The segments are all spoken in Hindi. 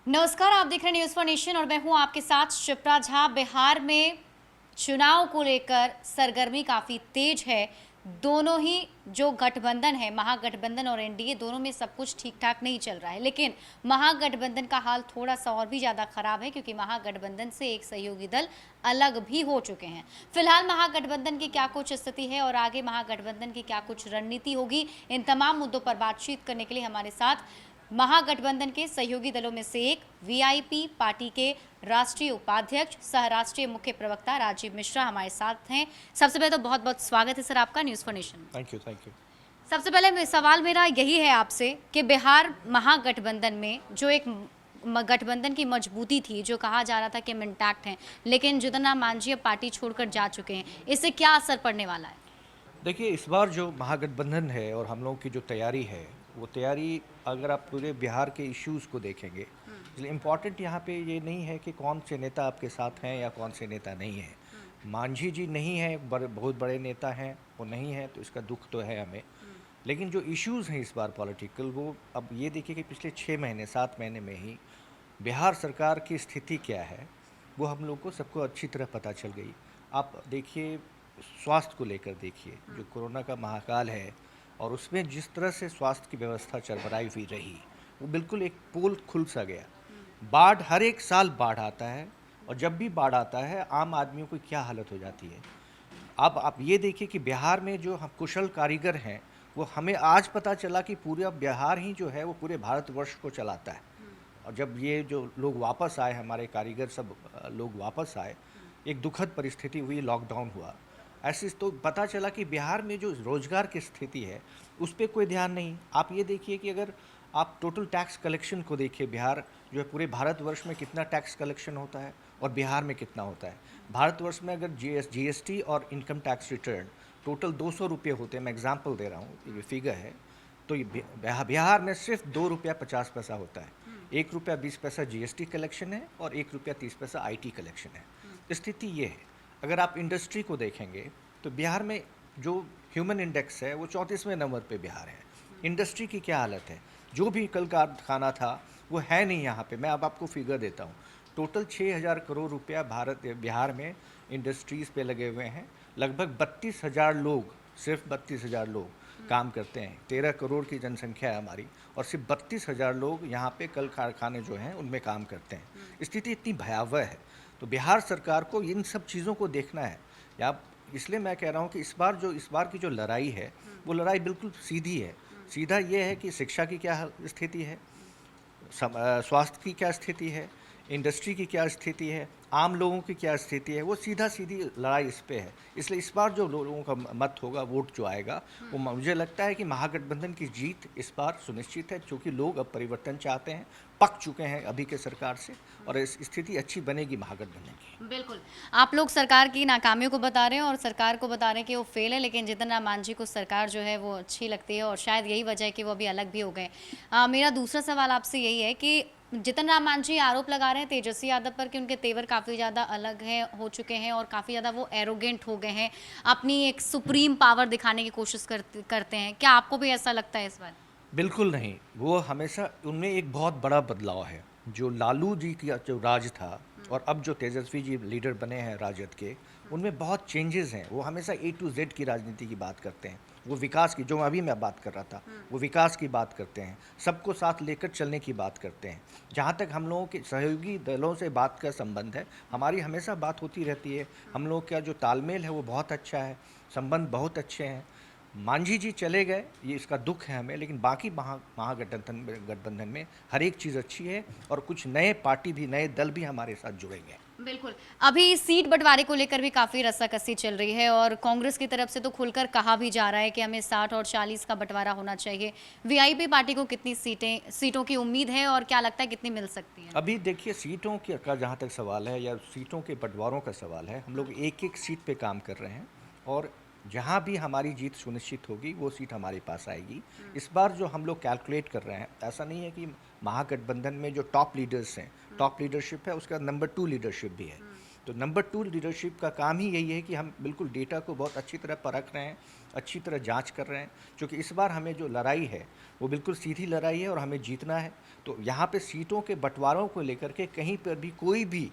नमस्कार, आप देख रहे हैं न्यूज़ फॉर नेशन और मैं हूं आपके साथ शिप्रा झा। बिहार में चुनाव को लेकर सरगर्मी काफ़ी तेज है। दोनों ही जो गठबंधन है, महागठबंधन और एनडीए, दोनों में सब कुछ ठीक ठाक नहीं चल रहा है। लेकिन महागठबंधन का हाल थोड़ा सा और भी ज़्यादा खराब है, क्योंकि महागठबंधन से एक सहयोगी दल अलग भी हो चुके हैं। फिलहाल महागठबंधन की क्या कुछ स्थिति है और आगे महागठबंधन की क्या कुछ रणनीति होगी, इन तमाम मुद्दों पर बातचीत करने के लिए हमारे साथ महागठबंधन के सहयोगी दलों में से एक वीआईपी पार्टी के राष्ट्रीय उपाध्यक्ष सह राष्ट्रीय मुख्य प्रवक्ता राजीव मिश्रा हमारे साथ हैं। सबसे पहले तो बहुत बहुत स्वागत है सर आपका news for nation. Thank you. सबसे पहले सवाल मेरा यही है आपसे कि बिहार महागठबंधन में जो एक गठबंधन की मजबूती थी, जो कहा जा रहा था कि हम इंटैक्ट हैं, लेकिन जीतन राम मांझी अब पार्टी छोड़कर जा चुके हैं, इससे क्या असर पड़ने वाला है? देखिए, इस बार जो महागठबंधन है और हम लोगों की जो तैयारी है, वो तैयारी अगर आप पूरे बिहार के इश्यूज़ को देखेंगे, इसलिए इम्पॉर्टेंट यहाँ पे ये नहीं है कि कौन से नेता आपके साथ हैं या कौन से नेता नहीं हैं। मांझी जी नहीं हैं, बहुत बड़े नेता हैं, वो नहीं हैं, तो इसका दुख तो है हमें। लेकिन जो इश्यूज़ हैं इस बार पॉलिटिकल, वो अब ये देखिए कि पिछले 6 महीने 7 महीने में ही बिहार सरकार की स्थिति क्या है, वो हम लोग को सबको अच्छी तरह पता चल गई। आप देखिए, स्वास्थ्य को लेकर देखिए, जो कोरोना का महाकाल है और उसमें जिस तरह से स्वास्थ्य की व्यवस्था चरमराई हुई रही, वो बिल्कुल एक पोल खुल सा गया। बाढ़, हर एक साल बाढ़ आता है और जब भी बाढ़ आता है आम आदमियों की क्या हालत हो जाती है। अब आप ये देखिए कि बिहार में जो हम कुशल कारीगर हैं, वो हमें आज पता चला कि पूरा बिहार ही जो है वो पूरे भारतवर्ष को चलाता है। और जब ये जो लोग वापस आए, हमारे कारीगर सब लोग वापस आए, एक दुखद परिस्थिति हुई, लॉकडाउन हुआ। ऐसे तो पता चला कि बिहार में जो रोजगार की स्थिति है उस पर कोई ध्यान नहीं। आप ये देखिए कि अगर आप टोटल टैक्स कलेक्शन को देखिए, बिहार जो है पूरे भारतवर्ष में कितना टैक्स कलेक्शन होता है और बिहार में कितना होता है। भारतवर्ष में अगर जीएसटी और इनकम टैक्स रिटर्न टोटल 200 रुपये होते हैं, मैं एग्जांपल दे रहा हूँ, ये फिगर है, तो ये बिहार में सिर्फ 2 रुपया 50 पैसा होता है। 1 रुपया 20 पैसा जीएसटी कलेक्शन है और 1 रुपया 30 पैसा आईटी कलेक्शन है। स्थिति ये है। अगर आप इंडस्ट्री को देखेंगे तो बिहार में जो ह्यूमन इंडेक्स है वो 34वें नंबर पे बिहार है। इंडस्ट्री की क्या हालत है, जो भी कल कारखाना था वो है नहीं यहाँ पे। मैं अब आपको फिगर देता हूँ। टोटल 6,000 करोड़ रुपया बिहार में इंडस्ट्रीज़ पे लगे हुए हैं। लगभग 32,000 लोग, सिर्फ 32,000 लोग काम करते हैं। 13 करोड़ की जनसंख्या है हमारी और सिर्फ 32,000 लोग यहाँ पे कल कारखाने जो हैं उनमें काम करते हैं। स्थिति इतनी भयावह है, तो बिहार सरकार को इन सब चीज़ों को देखना है। या इसलिए मैं कह रहा हूँ कि इस बार की जो लड़ाई है वो लड़ाई बिल्कुल सीधी है। सीधा ये है कि शिक्षा की क्या स्थिति है, स्वास्थ्य की क्या स्थिति है, इंडस्ट्री की क्या स्थिति है, आम लोगों की क्या स्थिति है, वो सीधा सीधी लड़ाई इस पे है। इसलिए इस बार जो लोगों का मत होगा, वोट जो आएगा, वो मुझे लगता है कि महागठबंधन की जीत इस बार सुनिश्चित है, क्योंकि लोग अब परिवर्तन चाहते हैं, पक चुके हैं अभी के सरकार से, और इस स्थिति अच्छी बनेगी महागठबंधन की। बिल्कुल, आप लोग सरकार की नाकामियों को बता रहे हैं और सरकार को बता रहे हैं कि वो फेल है, लेकिन जीतन राम मांझी को सरकार जो है वो अच्छी लगती है और शायद यही वजह है कि वो अभी अलग भी हो गए। मेरा दूसरा सवाल आपसे यही है कि जीतन राम मांझी आरोप लगा रहे हैं तेजस्वी यादव पर कि उनके तेवर काफ़ी ज़्यादा अलग हैं, हो चुके हैं और काफ़ी ज़्यादा वो एरोगेंट हो गए हैं, अपनी एक सुप्रीम पावर दिखाने की कोशिश करते हैं। क्या आपको भी ऐसा लगता है इस बार? बिल्कुल नहीं, वो हमेशा, उनमें एक बहुत बड़ा बदलाव है। जो लालू जी का जो राज था और अब जो तेजस्वी जी लीडर बने हैं राजद के, उनमें बहुत चेंजेस हैं। वो हमेशा ए टू जेड की राजनीति की बात करते हैं। वो विकास की, जो अभी मैं बात कर रहा था, वो विकास की बात करते हैं, सबको साथ लेकर चलने की बात करते हैं। जहाँ तक हम लोगों के सहयोगी दलों से बात का संबंध है, हमारी हमेशा बात होती रहती है। हम लोग का जो तालमेल है वो बहुत अच्छा है, संबंध बहुत अच्छे हैं। मांझी जी चले गए, ये इसका दुख है हमें, लेकिन बाकी गठबंधन में हर एक चीज़ अच्छी है और कुछ नए पार्टी भी, नए दल भी हमारे साथ जुड़ेंगे। बिल्कुल। अभी सीट बंटवारे को लेकर भी काफ़ी रस्साकसी चल रही है और कांग्रेस की तरफ से तो खुलकर कहा भी जा रहा है कि हमें 60 और 40 का बंटवारा होना चाहिए। वीआईपी पार्टी को कितनी सीटों की उम्मीद है और क्या लगता है कितनी मिल सकती है? अभी देखिए, सीटों का जहाँ तक सवाल है या सीटों के बंटवारों का सवाल है, हम लोग एक एक सीट पे काम कर रहे हैं और जहाँ भी हमारी जीत सुनिश्चित होगी वो सीट हमारे पास आएगी। इस बार जो हम लोग कैलकुलेट कर रहे हैं, ऐसा नहीं है कि महागठबंधन में जो टॉप लीडर्स हैं, टॉप लीडरशिप है, उसका नंबर 2 लीडरशिप भी है। तो नंबर 2 लीडरशिप का काम ही यही है कि हम बिल्कुल डेटा को बहुत अच्छी तरह परख रहे हैं, अच्छी तरह जांच कर रहे हैं, क्योंकि इस बार हमें जो लड़ाई है वो बिल्कुल सीधी लड़ाई है और हमें जीतना है। तो यहाँ पे सीटों के बंटवारों को लेकर के कहीं पर भी कोई भी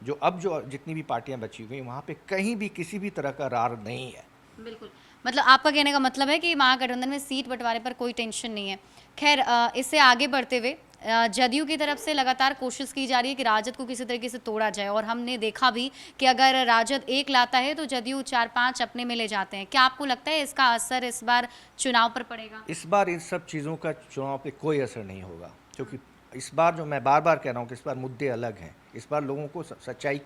जो जितनी भी पार्टियां बची हुई वहाँ पे कहीं भी किसी भी तरह का रार नहीं है। बिल्कुल, मतलब आपका कहने का मतलब है कि महागठबंधन में सीट बंटवारे पर कोई टेंशन नहीं है। खैर इससे आगे बढ़ते हुए जदयू की तरफ से लगातार कोशिश की जा रही है कि राजद को किसी तरीके से तोड़ा जाए, और हमने देखा भी कि अगर राजद एक लाता है तो जदयू 4-5 अपने में ले जाते हैं। क्या आपको लगता है इसका असर इस बार चुनाव पर पड़ेगा? इस बार इन सब चीज़ों का चुनाव पे कोई असर नहीं होगा, क्योंकि इस बार जो मैं बार बार कह रहा हूँ कि इस बार मुद्दे अलग हैं। इस बार लोगों को सच्चाई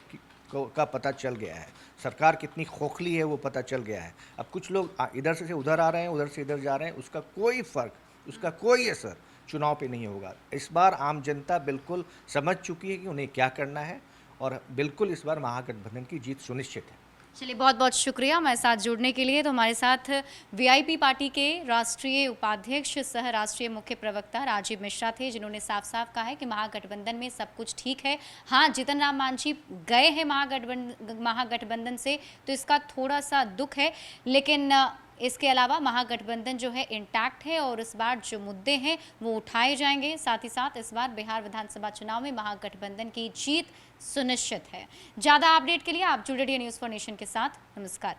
का पता चल गया है, सरकार कितनी खोखली है वो पता चल गया है। अब कुछ लोग इधर से उधर आ रहे हैं, उधर से इधर जा रहे हैं, उसका कोई फ़र्क, उसका कोई असर चुनाव पे नहीं होगा। इस बार आम जनता बिल्कुल समझ चुकी है कि उन्हें क्या करना है, और बिल्कुल इस बार महागठबंधन की जीत सुनिश्चित है। चलिए, बहुत बहुत शुक्रिया हमारे साथ जुड़ने के लिए। तो हमारे साथ वीआईपी पार्टी के राष्ट्रीय उपाध्यक्ष सह राष्ट्रीय मुख्य प्रवक्ता राजीव मिश्रा थे, जिन्होंने साफ साफ कहा है कि महागठबंधन में सब कुछ ठीक है। हाँ, जीतन राम मांझी गए हैं महागठबंधन से, तो इसका थोड़ा सा दुख है, लेकिन इसके अलावा महागठबंधन जो है इंटैक्ट है और इस बार जो मुद्दे हैं वो उठाए जाएंगे। साथ ही साथ इस बार बिहार विधानसभा चुनाव में महागठबंधन की जीत सुनिश्चित है। ज़्यादा अपडेट के लिए आप जुड़े रहिए न्यूज़ फॉर नेशन के साथ। नमस्कार।